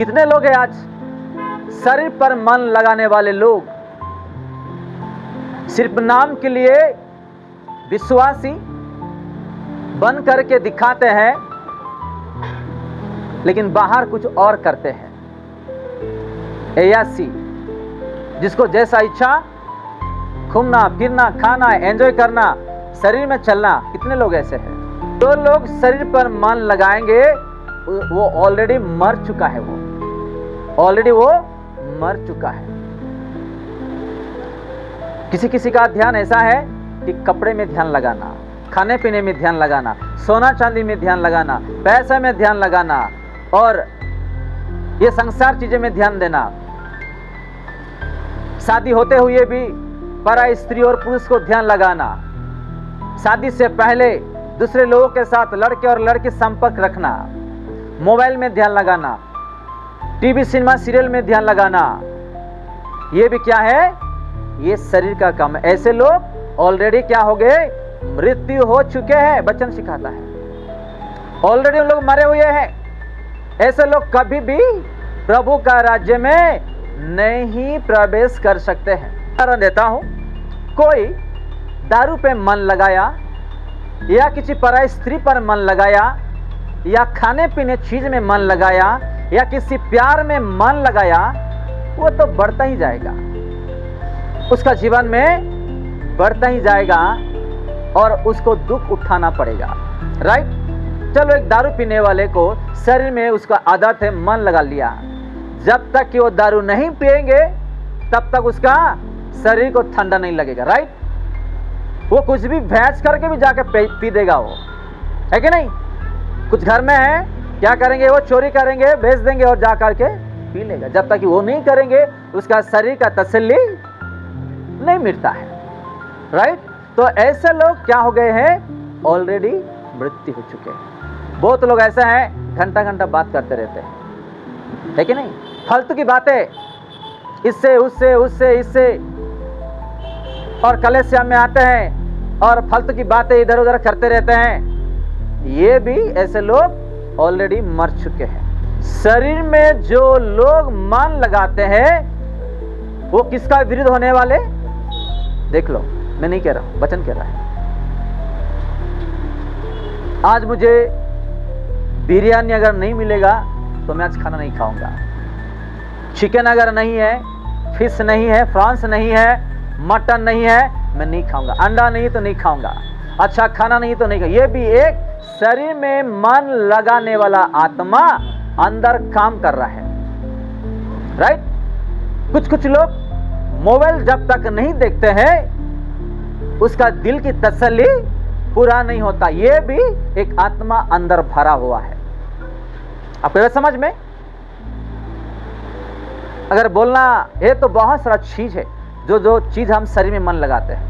कितने लोग हैं आज शरीर पर मन लगाने वाले लोग, सिर्फ नाम के लिए विश्वासी बन करके दिखाते हैं, लेकिन बाहर कुछ और करते हैं। ऐसी जिसको जैसा इच्छा घूमना फिरना खाना एंजॉय करना शरीर में चलना, कितने लोग ऐसे हैं? जो लोग शरीर पर मन लगाएंगे वो ऑलरेडी मर चुका है, वो मर चुका है। किसी किसी का ध्यान ऐसा है कि कपड़े में ध्यान लगाना, खाने पीने में ध्यान लगाना, सोना चांदी में ध्यान लगाना, पैसे में ध्यान लगाना और ये संसार चीजें में ध्यान देना। शादी होते हुए भी पराई स्त्री और पुरुष को ध्यान लगाना, शादी से पहले दूसरे लोगों के साथ लड़के और लड़की संपर्क रखना, मोबाइल में ध्यान लगाना, टीवी सिनेमा सीरियल में ध्यान लगाना, ये भी क्या है? ये शरीर का काम है। ऐसे लोग ऑलरेडी क्या हो गए? मृत्यु हो चुके हैं। वचन सिखाता है ऑलरेडी उन लोग मरे हुए हैं। ऐसे लोग कभी भी प्रभु का राज्य में नहीं प्रवेश कर सकते हैं। उदाहरण देता हूं, कोई दारू पे मन लगाया या किसी पराई स्त्री पर मन लगाया या खाने पीने चीज में मन लगाया या किसी प्यार में मन लगाया, वो तो बढ़ता ही जाएगा, उसका जीवन में बढ़ता ही जाएगा और उसको दुख उठाना पड़ेगा। राइट? चलो, एक दारू पीने वाले को शरीर में उसका आदत है, मन लगा लिया, जब तक कि वो दारू नहीं पिएंगे तब तक उसका शरीर को ठंडा नहीं लगेगा। राइट? वो कुछ भी भैंस करके भी जाके पी देगा, वो है कि नहीं? कुछ घर में है, क्या करेंगे? वो चोरी करेंगे, बेच देंगे और जा करके पी लेगा। जब तक कि वो नहीं करेंगे उसका शरीर का तसल्ली नहीं मिलता है। राइट? तो ऐसे लोग क्या हो गए हैं? ऑलरेडी मृत्यु हो चुके हैं। बहुत लोग ऐसा है, घंटा घंटा बात करते रहते हैं, है कि नहीं? फालतू की बातें, इससे उससे उससे इससे, और कलेसिया में आते हैं और फालतू की बातें इधर उधर करते रहते हैं। ये भी ऐसे लोग ऑलरेडी मर चुके हैं। शरीर में जो लोग मन लगाते हैं वो किसका विरुद्ध होने वाले? देख लो, मैं नहीं कह रहा हूं, वचन कह रहा है। आज मुझे बिरयानी अगर नहीं मिलेगा तो मैं आज खाना नहीं खाऊंगा। चिकन अगर नहीं है, फिश नहीं है, फ्रांस नहीं है, मटन नहीं है, मैं नहीं खाऊंगा। अंडा नहीं तो नहीं खाऊंगा, अच्छा खाना नहीं तो नहीं खाऊंगा। ये भी एक शरीर में मन लगाने वाला आत्मा अंदर काम कर रहा है। राइट? कुछ लोग मोबाइल जब तक नहीं देखते हैं उसका दिल की तसल्ली पूरा नहीं होता। ये भी एक आत्मा अंदर भरा हुआ है। आपको समझ में? अगर बोलना ये तो बहुत सारा चीज है, जो चीज हम शरीर में मन लगाते हैं।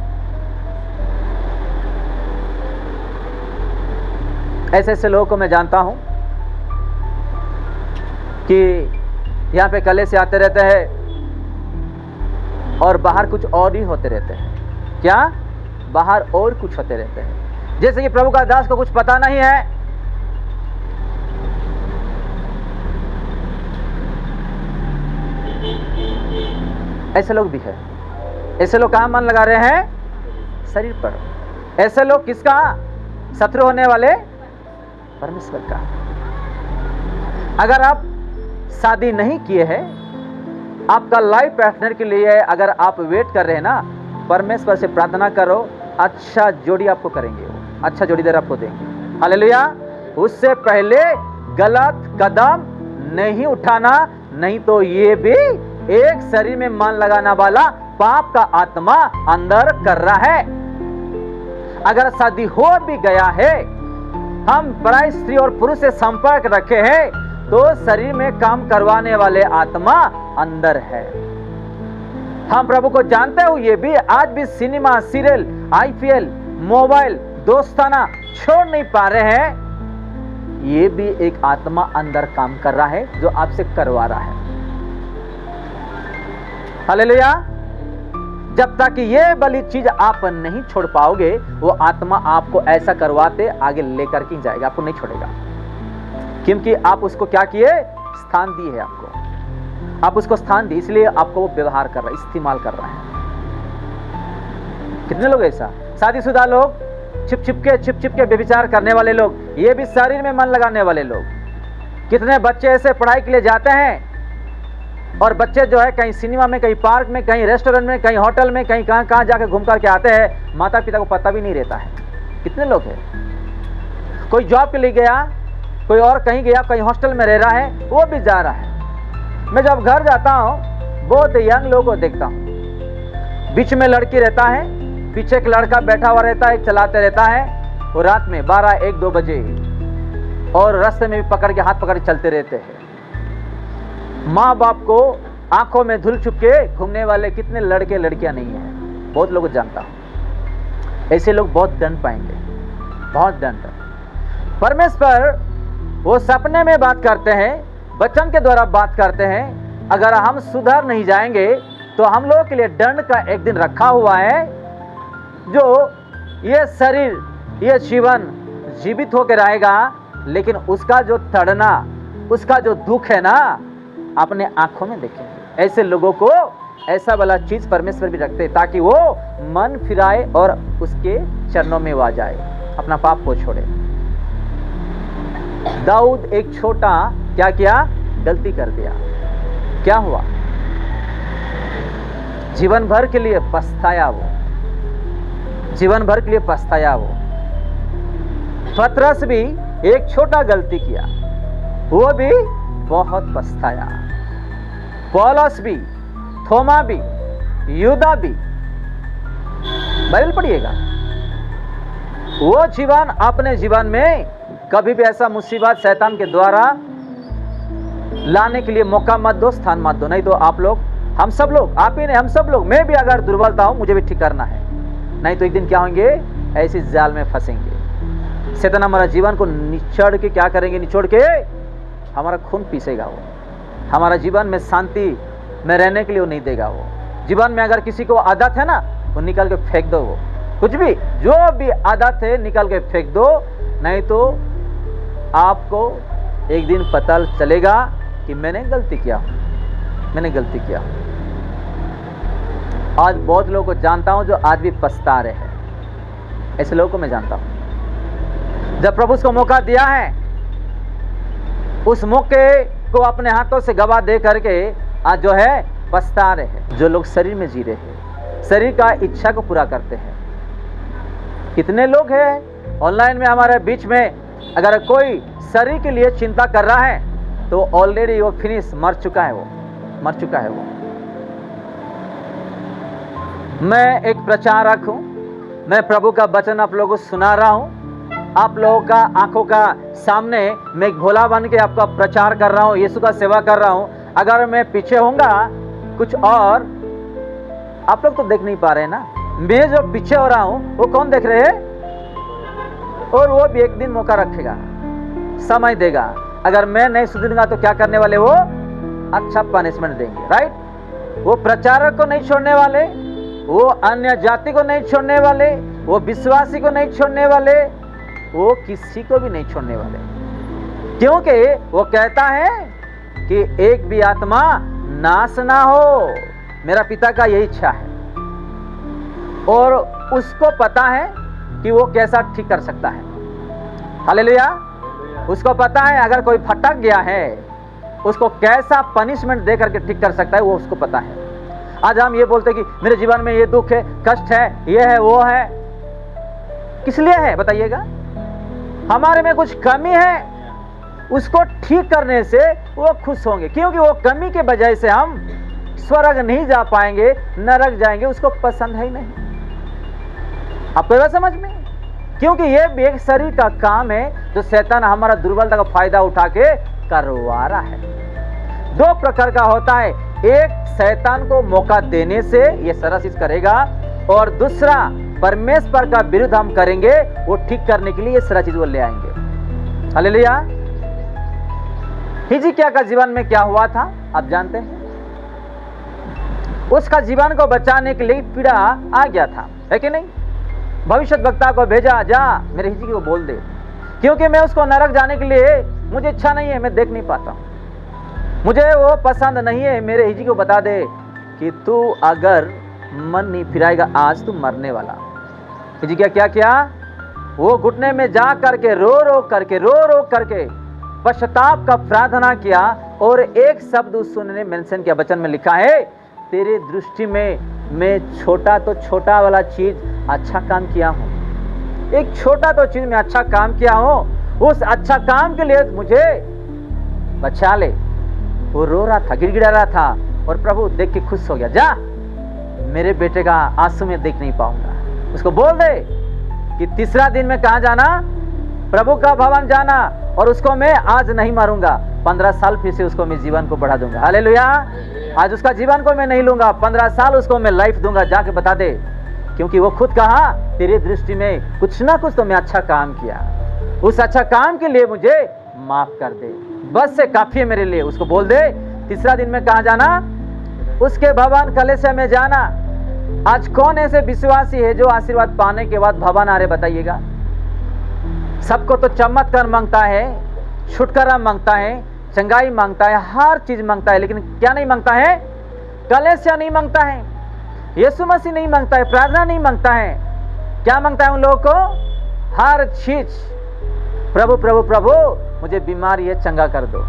ऐसे ऐसे लोगों को मैं जानता हूं कि यहां पे कले से आते रहते हैं और बाहर कुछ और ही होते रहते हैं। क्या? बाहर और कुछ होते रहते हैं, जैसे कि प्रभु का दास को कुछ पता नहीं है। ऐसे लोग भी है। ऐसे लोग कहां मन लगा रहे हैं? शरीर पर। ऐसे लोग किसका शत्रु होने वाले? परमेश्वर का। अगर आप शादी नहीं किए हैं, आपका लाइफ पार्टनर के लिए अगर आप वेट कर रहे हैं ना, परमेश्वर से प्रार्थना करो, अच्छा जोड़ी आपको करेंगे, वो अच्छा जोड़ीदार आपको देंगे। हालेलुया। उससे पहले गलत कदम नहीं उठाना, नहीं तो ये भी एक शरीर में मन लगाने वाला पाप का आत्मा अंदर कर रहा है। अगर शादी हो भी गया है, हम पराई स्त्री और पुरुष से संपर्क रखे हैं, तो शरीर में काम करवाने वाले आत्मा अंदर है। हम प्रभु को जानते हो, ये भी आज भी सिनेमा सीरियल IPL मोबाइल दोस्ताना छोड़ नहीं पा रहे हैं। ये भी एक आत्मा अंदर काम कर रहा है जो आपसे करवा रहा है। हालेलुया। जब तक ये वाली चीज आप नहीं छोड़ पाओगे, वो आत्मा आपको ऐसा करवाते आगे लेकर के जाएगा, आपको नहीं छोड़ेगा। क्योंकि आप उसको क्या किए? स्थान दी है आपको, आप उसको स्थान दी, इसलिए आपको वो व्यवहार कर रहा है, इस्तेमाल कर रहा है। कितने लोग ऐसा, शादीशुदा लोग, छिप छिप के व्यभिचार करने वाले लोग, ये भी शरीर में मन लगाने वाले लोग। कितने बच्चे ऐसे पढ़ाई के लिए जाते हैं और बच्चे जो है कहीं सिनेमा में, कहीं पार्क में, कहीं रेस्टोरेंट में, कहीं होटल में, कहीं कहां जाकर घूम करके आते हैं, माता पिता को पता भी नहीं रहता है। कितने लोग हैं, कोई जॉब के लिए गया, कोई और कहीं गया, कहीं हॉस्टल में रह रहा है, वो भी जा रहा है। मैं जब घर जाता हूं बहुत यंग लोगों को देखता हूं, बीच में लड़की रहता है, पीछे एक लड़का बैठा हुआ रहता है, चलाते रहता है, वो रात में 12, 1, 2 बजे और रास्ते में भी पकड़ के, हाथ पकड़ के चलते रहते हैं। माँ बाप को आंखों में धूल चुप के घूमने वाले कितने लड़के लड़कियां नहीं है, बहुत लोगों को जानता हूं। ऐसे लोग बहुत दंड पाएंगे, बहुत दंड। परमेश्वर वो सपने में बात करते हैं, वचन के द्वारा बात करते हैं। अगर हम सुधर नहीं जाएंगे तो हम लोगों के लिए दंड का एक दिन रखा हुआ है, जो ये शरीर, ये जीवन जीवित होकर रहेगा, लेकिन उसका जो तड़ना, उसका जो दुख है ना, अपने आंखों में देखेंगे। ऐसे लोगों को ऐसा वाला चीज परमेश्वर भी रखते हैं, ताकि वो मन फिराए और उसके चरणों में वो आ जाए, अपना पाप को छोड़े। दाऊद एक छोटा क्या किया, गलती कर दिया, क्या हुआ, जीवन भर के लिए पछताया वो, जीवन भर के लिए पछताया वो। पतरस भी एक छोटा गलती किया, वो भी बहुत पछताया। पौलुस भी, थोमा भी, यूदा भी, बाइबल पढ़िएगा। वो जीवन अपने जीवन में कभी भी ऐसा मुसीबत शैतान के द्वारा लाने के लिए मौका मत दो, स्थान मत दो। नहीं तो आप लोग, हम सब लोग, आप ही नहीं, हम सब लोग, मैं भी अगर दुर्बलता हूं, मुझे भी ठीक करना है, नहीं तो एक दिन क्या होंगे, ऐसी जाल में फंसेंगे। शैतान हमारा जीवन को निचोड़ के क्या करेंगे, निचोड़ के हमारा खून पीसेगा वो, हमारा जीवन में शांति में रहने के लिए वो नहीं देगा। वो जीवन में अगर किसी को आदत है ना, वो निकल के फेंक दो, वो कुछ भी जो भी आदत है निकल के फेंक दो, नहीं तो आपको एक दिन पता चलेगा कि मैंने गलती किया, मैंने गलती किया। आज बहुत लोगों को जानता हूं जो आज भी पछता रहे हैं, ऐसे लोगों को मैं जानता हूं। जब प्रभु उसको मौका दिया है, उस मौके को अपने हाथों से गवा दे करके आज जो है पछता रहे हैं। जो लोग शरीर में जी रहे हैं, शरीर का इच्छा को पूरा करते हैं। कितने लोग हैं ऑनलाइन में हमारे बीच में, अगर कोई शरीर के लिए चिंता कर रहा है तो ऑलरेडी वो फिनिश, मर चुका है, वो मर चुका है वो। मैं एक प्रचारक हूं, मैं प्रभु का वचन आप लोगों को सुना रहा हूं, आप लोगों का आंखों का सामने मैं एक भोला बन के आपका प्रचार कर रहा हूं, यीशु का सेवा कर रहा हूं। अगर मैं पीछे होऊंगा कुछ और, आप लोग तो देख नहीं पा रहे ना, मैं जो पीछे हो रहा हूं वो कौन देख रहे हैं, और वो भी एक दिन मौका रखेगा, समय देगा। अगर मैं नहीं सुधरूंगा तो क्या करने वाले, वो अच्छा पनिशमेंट देंगे, राइट। वो प्रचारक को नहीं छोड़ने वाले, वो अन्य जाति को नहीं छोड़ने वाले, वो विश्वासी को नहीं छोड़ने वाले, वो किसी को भी नहीं छोड़ने वाले, क्योंकि वो कहता है कि एक भी आत्मा नाश ना हो। मेरा पिता का यही इच्छा है, और उसको पता है कि वो कैसा ठीक कर सकता है। हालेलुया। उसको पता है अगर कोई भटक गया है, उसको कैसा पनिशमेंट दे करके ठीक कर सकता है, वो उसको पता है। आज हम ये बोलते कि मेरे जीवन में ये दुख है, कष्ट है, ये है, वो है, किस लिए है बताइएगा? हमारे में कुछ कमी है, उसको ठीक करने से वो खुश होंगे, क्योंकि वो कमी के वजह से हम स्वर्ग नहीं जा पाएंगे, नरक जाएंगे, उसको पसंद है ही नहीं। आपको ये समझ में? क्योंकि ये भी एक शरीर का काम है जो शैतान हमारा दुर्बलता का फायदा उठा के करवा रहा है। दो प्रकार का होता है, एक शैतान को मौका देने से ये सारा चीज करेगा, और दूसरा परमेश्वर का विरुद्ध हम करेंगे, वो ठीक करने के लिए ये सारा चीज वो ले आएंगे। हालेलुया। हिजकिय्याह का जीवन में क्या हुआ था आप जानते हैं? उसका जीवन को बचाने के लिए पीड़ा आ गया था, है कि नहीं? भविष्यद्वक्ता को भेजा, जा मेरे हिजकिय्याह को बोल दे, क्योंकि मैं उसको नरक जाने के लिए मुझे इच्छा नहीं है, मैं देख नहीं पाता हूं। मुझे वो पसंद नहीं है। मेरे हिजी को बता दे कि तू अगर मन नहीं फिराएगा आज तू मरने वाला। हिजी क्या किया? वो घुटने में जा करके रो रो करके पश्चाताप का प्रार्थना किया और एक शब्द उस सुनने मेंशन किया। वचन में लिखा है, तेरे दृष्टि में मैं छोटा तो छोटा वाला चीज अच्छा काम किया हूं। एक छोटा तो चीज में अच्छा काम किया हूं, उस अच्छा काम के लिए मुझे बचा ले। वो रो रहा था, गिड़गिड़ा रहा था और प्रभु देख के खुश हो गया। जा, मेरे बेटे का आंसू में देख नहीं पाऊंगा। उसको बोल दे कि तीसरा दिन में कहां जाना? प्रभु का भवन जाना, और उसको मैं आज नहीं मारूंगा। 15 साल फिर से उसको मैं जीवन को बढ़ा दूंगा। हालेलुया। आज उसका जीवन को मैं नहीं लूंगा, 15 साल उसको मैं लाइफ दूंगा। जाके बता दे, क्योंकि वो खुद कहा तेरे दृष्टि में कुछ ना कुछ तो मैं अच्छा काम किया, उस अच्छा काम के लिए मुझे माफ कर दे, बस से काफी है मेरे लिए। उसको बोल दे तीसरा दिन में कहां जाना? उसके भवन कलीसिया में जाना। आज कौन ऐसे विश्वासी है जो आशीर्वाद पाने के बाद भवन आ रहे? बताइएगा। सबको तो चमत्कार मांगता है, छुटकारा मांगता है, चंगाई मांगता है, हर चीज मांगता है, लेकिन क्या नहीं मांगता है? कलीसिया नहीं मांगता है, यीशु मसीह नहीं मांगता है, प्रार्थना नहीं मांगता है। क्या मांगता है उन लोगों को? हर चीज। प्रभु प्रभु प्रभु मुझे बीमारी है, चंगा कर दो।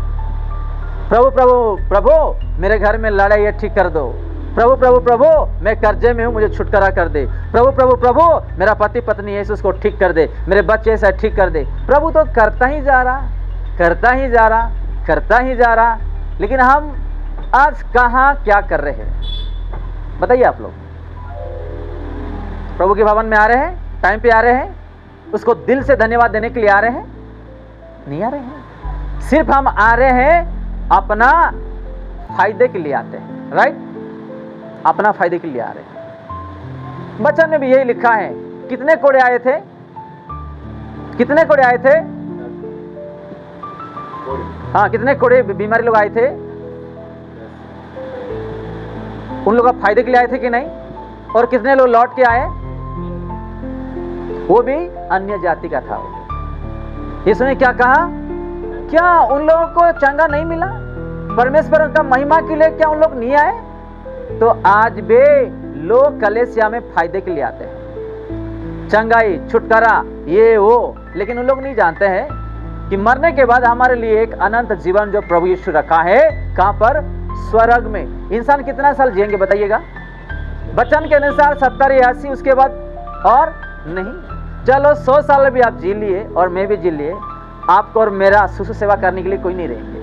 प्रभु प्रभु प्रभु मेरे घर में लड़ाई है, ठीक कर दो। प्रभु प्रभु प्रभु मैं कर्जे में हूं, मुझे छुटकारा कर दे। प्रभु प्रभु प्रभु मेरा पति पत्नी है, उसको ठीक कर दे। मेरे बच्चे ऐसा ठीक कर दे। प्रभु तो करता ही जा रहा, करता ही जा रहा, करता ही जा रहा, लेकिन हम आज कहां क्या कर रहे हैं? बताइए आप लोग। प्रभु के भवन में आ रहे हैं, टाइम पे आ रहे हैं, उसको दिल से धन्यवाद देने के लिए आ रहे हैं? नहीं आ रहे हैं। सिर्फ हम आ रहे हैं अपना फायदे के लिए आते हैं, राइट? अपना फायदे के लिए आ रहे हैं। वचन में भी यही लिखा है। कितने कोड़े आए थे? कितने कोड़े आए थे? हाँ, कितने कोड़े बीमारी लोग आए थे? उन लोग फायदे के लिए आए थे कि नहीं? और कितने लोग लौट के आए? वो भी अन्य जाति का था। यीशु ने क्या कहा? क्या उन लोगों को चंगा नहीं मिला? परमेश्वर का महिमा के लिए क्या उन लोग नहीं आए? तो आज भी लोग कलीसिया में फायदे के लिए आते हैं, चंगाई, छुटकारा, ये वो, लेकिन उन लोग नहीं जानते हैं कि मरने के बाद हमारे लिए एक अनंत जीवन जो प्रभु यीशु रखा है। कहां पर? स्वर्ग में। इंसान कितना साल जिएंगे बताइएगा? वचन के अनुसार 70 या 80, उसके बाद और नहीं। चलो 100 साल भी आप जी लिए और मैं भी जी लिए, आपको और मेरा सुसु सेवा करने के लिए कोई नहीं रहेंगे।